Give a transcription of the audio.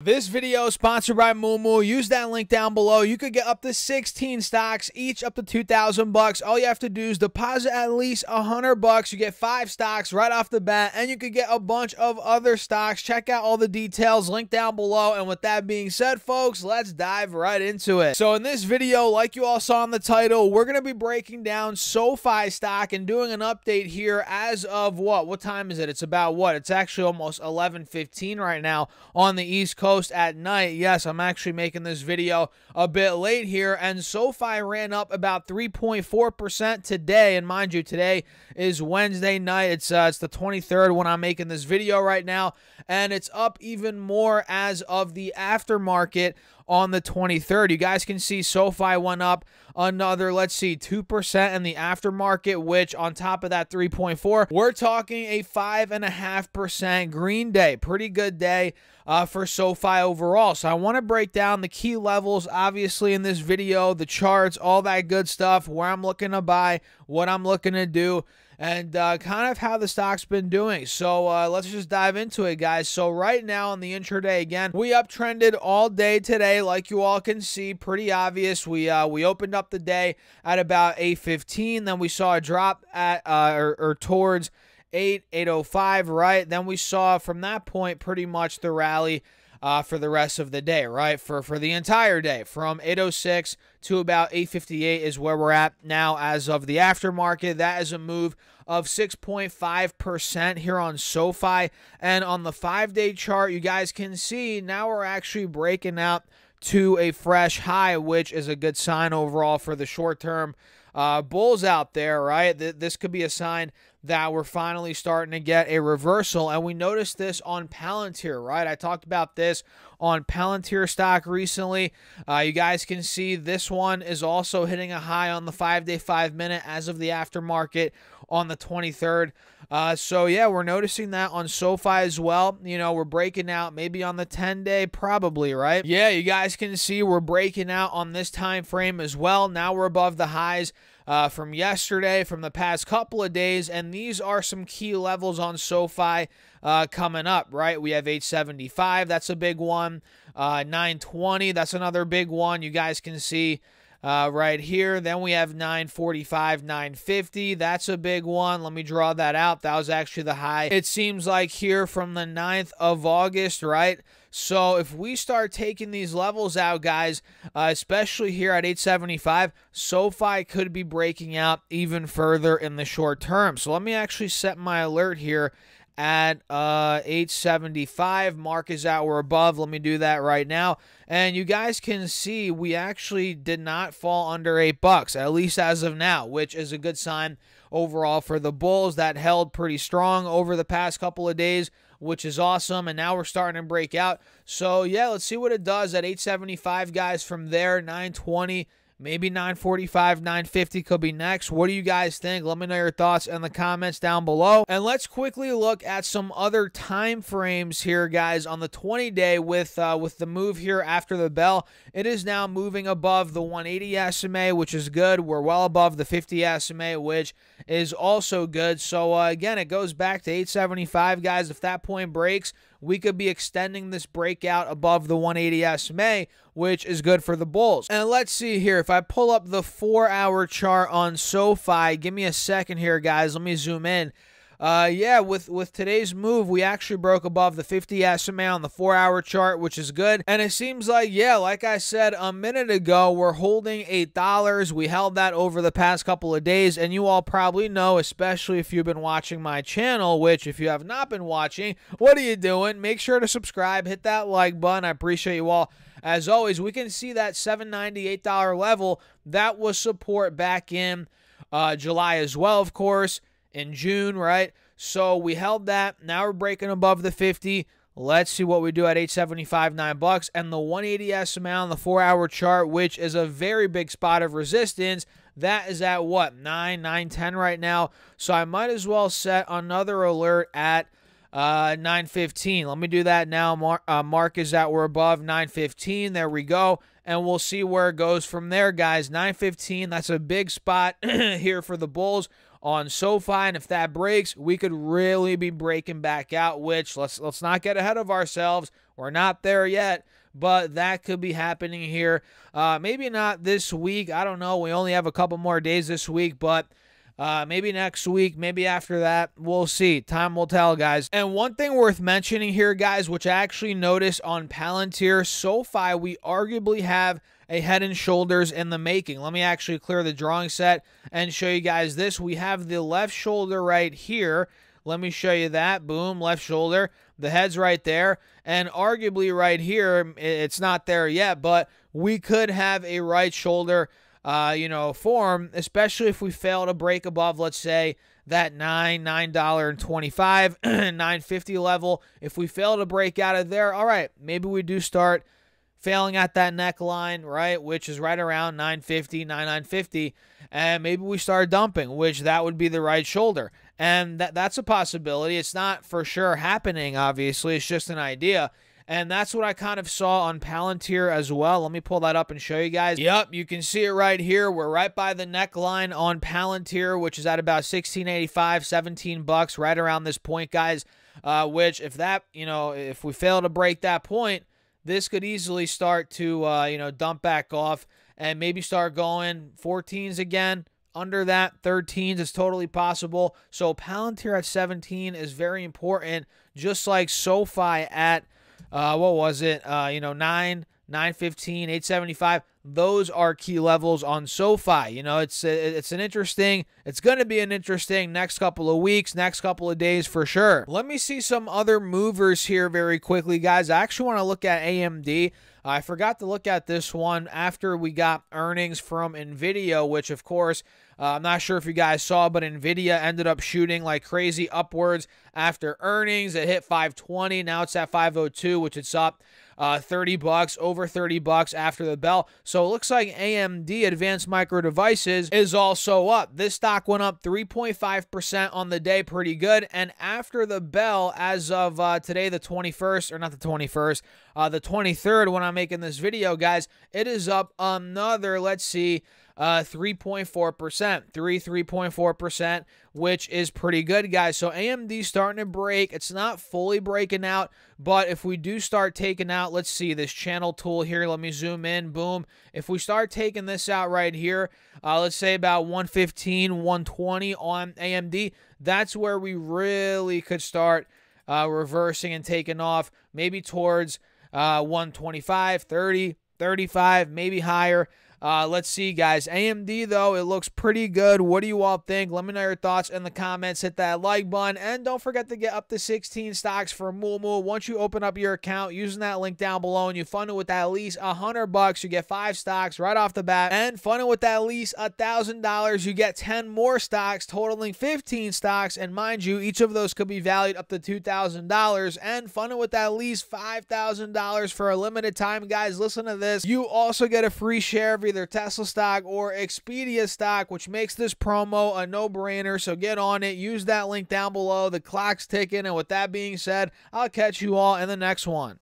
This video is sponsored by Moomoo. Use that link down below. You could get up to 16 stocks, each up to $2,000. All you have to do is deposit at least $100. You get 5 stocks right off the bat, and you could get a bunch of other stocks. Check out all the details, link down below. And with that being said, folks, let's dive right into it. So in this video, like you all saw in the title, we're going to be breaking down SOFI stock and doing an update here as of what time is it? It's about what? It's actually almost 11:15 right now on the East Coast. At night. Yes, I'm actually making this video a bit late here, and SOFI ran up about 3.4% today, and mind you, today is Wednesday night. It's the 23rd when I'm making this video right now, and it's up even more as of the aftermarket on the 23rd. You guys can see SOFI went up another, let's see, 2% in the aftermarket, which on top of that 3.4, we're talking a 5.5% green day. Pretty good day for SOFI overall. So I want to break down the key levels, obviously, in this video, the charts, all that good stuff, where I'm looking to buy, what I'm looking to do, and kind of how the stock's been doing. So let's just dive into it, guys. So right now on the intraday, again, we uptrended all day today, like you all can see. Pretty obvious. We opened up the day at about 8:15, then we saw a drop at or towards 8:05, right? Then we saw from that point pretty much the rally for the rest of the day, right? For the entire day, from 8:06 to about 8:58 is where we're at now as of the aftermarket. That is a move of 6.5% here on SOFI. And on the 5-day chart, you guys can see now we're actually breaking out to a fresh high, which is a good sign overall for the short-term bulls out there, right? This could be a sign that we're finally starting to get a reversal, and we noticed this on Palantir, right? I talked about this on Palantir stock recently. You guys can see this one is also hitting a high on the 5-day, 5-minute as of the aftermarket on the 23rd. So yeah, we're noticing that on SOFI as well. You know, we're breaking out maybe on the 10-day, probably, right? Yeah, you guys can see we're breaking out on this time frame as well. Now we're above the highs from yesterday, from the past couple of days, and these are some key levels on SOFI coming up, right? We have 875, that's a big one. 920, that's another big one. You guys can see right here. Then we have 945, 950. That's a big one. Let me draw that out. That was actually the high, it seems like, here from the 9th of August, right? So if we start taking these levels out, guys, especially here at 875, SOFI could be breaking out even further in the short term. So let me actually set my alert here at 875. Mark is out, we're above. Let me do that right now, and you guys can see we actually did not fall under $8, at least as of now, which is a good sign overall for the bulls. That held pretty strong over the past couple of days, which is awesome, and now we're starting to break out. So yeah, let's see what it does at 875, guys. From there, 920, maybe 945, 950 could be next. What do you guys think? Let me know your thoughts in the comments down below. And let's quickly look at some other time frames here, guys. On the 20-day, with the move here after the bell, it is now moving above the 180 SMA, which is good. We're well above the 50 SMA, which is also good. So again, it goes back to 875, guys. If that point breaks, we could be extending this breakout above the 180 SMA, which is good for the bulls. And let's see here. If I pull up the 4-hour chart on SOFI, give me a second here, guys. Let me zoom in. Yeah, with today's move, we actually broke above the 50 SMA on the 4-hour chart, which is good. And it seems like, yeah, like I said a minute ago, we're holding $8. We held that over the past couple of days, and you all probably know, especially if you've been watching my channel, which if you have not been watching, what are you doing? Make sure to subscribe, hit that like button. I appreciate you all. As always, we can see that $7.98 level. That was support back in July as well, of course, in June, right? So we held that. Now we're breaking above the 50. Let's see what we do at 875, $9. And the 180 SMA on the 4-hour chart, which is a very big spot of resistance, that is at what? 910 right now. So I might as well set another alert at 915. Let me do that now. Mark is out, we're above 915. There we go. And we'll see where it goes from there, guys. 915, that's a big spot here for the bulls. on SoFi, and if that breaks, we could really be breaking back out, which let's not get ahead of ourselves. We're not there yet, but that could be happening here. Maybe not this week. I don't know. We only have a couple more days this week, but maybe next week, maybe after that. We'll see. Time will tell, guys. And one thing worth mentioning here, guys, which I actually noticed on Palantir, SoFi, we arguably have a head and shoulders in the making. Let me actually clear the drawing set and show you guys this. We have the left shoulder right here. Let me show you that. Boom, left shoulder. The head's right there. And arguably right here, it's not there yet, but we could have a right shoulder form, especially if we fail to break above, let's say, that $9.25, $9.50 level. If we fail to break out of there, all right, maybe we do start failing at that neckline, right, which is right around $9.50, $9.50, and maybe we start dumping, which that would be the right shoulder. And that's a possibility. It's not for sure happening, obviously. It's just an idea. And that's what I kind of saw on Palantir as well. Let me pull that up and show you guys. Yep, you can see it right here. We're right by the neckline on Palantir, which is at about $16.85, $17, right around this point, guys. Which if that, if we fail to break that point, this could easily start to, dump back off and maybe start going 14s again. Under that, 13s is totally possible. So Palantir at 17 is very important, just like SoFi at, what was it? 9, 915, 875. Those are key levels on SoFi. It's going to be an interesting next couple of weeks, next couple of days for sure. Let me see some other movers here very quickly, guys. I actually want to look at AMD. I forgot to look at this one after we got earnings from NVIDIA, which, of course, I'm not sure if you guys saw, but NVIDIA ended up shooting like crazy upwards after earnings. It hit 520. Now it's at 502, which it's up $30, over $30 after the bell. So it looks like AMD, Advanced Micro Devices, is also up. This stock went up 3.5% on the day, pretty good. And after the bell, as of today, the 21st, or not the 21st, the 23rd, when I'm making this video, guys, it is up another, let's see, 3.4%, 3.4%, which is pretty good, guys. So AMD starting to break. It's not fully breaking out, but if we do start taking out, let's see this channel tool here. Let me zoom in. Boom. If we start taking this out right here, let's say about 115, 120 on AMD, that's where we really could start reversing and taking off, maybe towards 125, 30, 35, maybe higher. Let's see, guys. AMD, though, it looks pretty good. What do you all think? Let me know your thoughts in the comments. Hit that like button. And don't forget to get up to 16 stocks for Moomoo. Once you open up your account using that link down below and you fund it with at least $100, you get 5 stocks right off the bat. And fund it with at least $1,000, you get 10 more stocks, totaling 15 stocks. And mind you, each of those could be valued up to $2,000. And fund it with at least $5,000 for a limited time. Guys, listen to this. You also get a free share of either Tesla stock or Expedia stock, which makes this promo a no-brainer. So get on it. Use that link down below. The clock's ticking. And with that being said, I'll catch you all in the next one.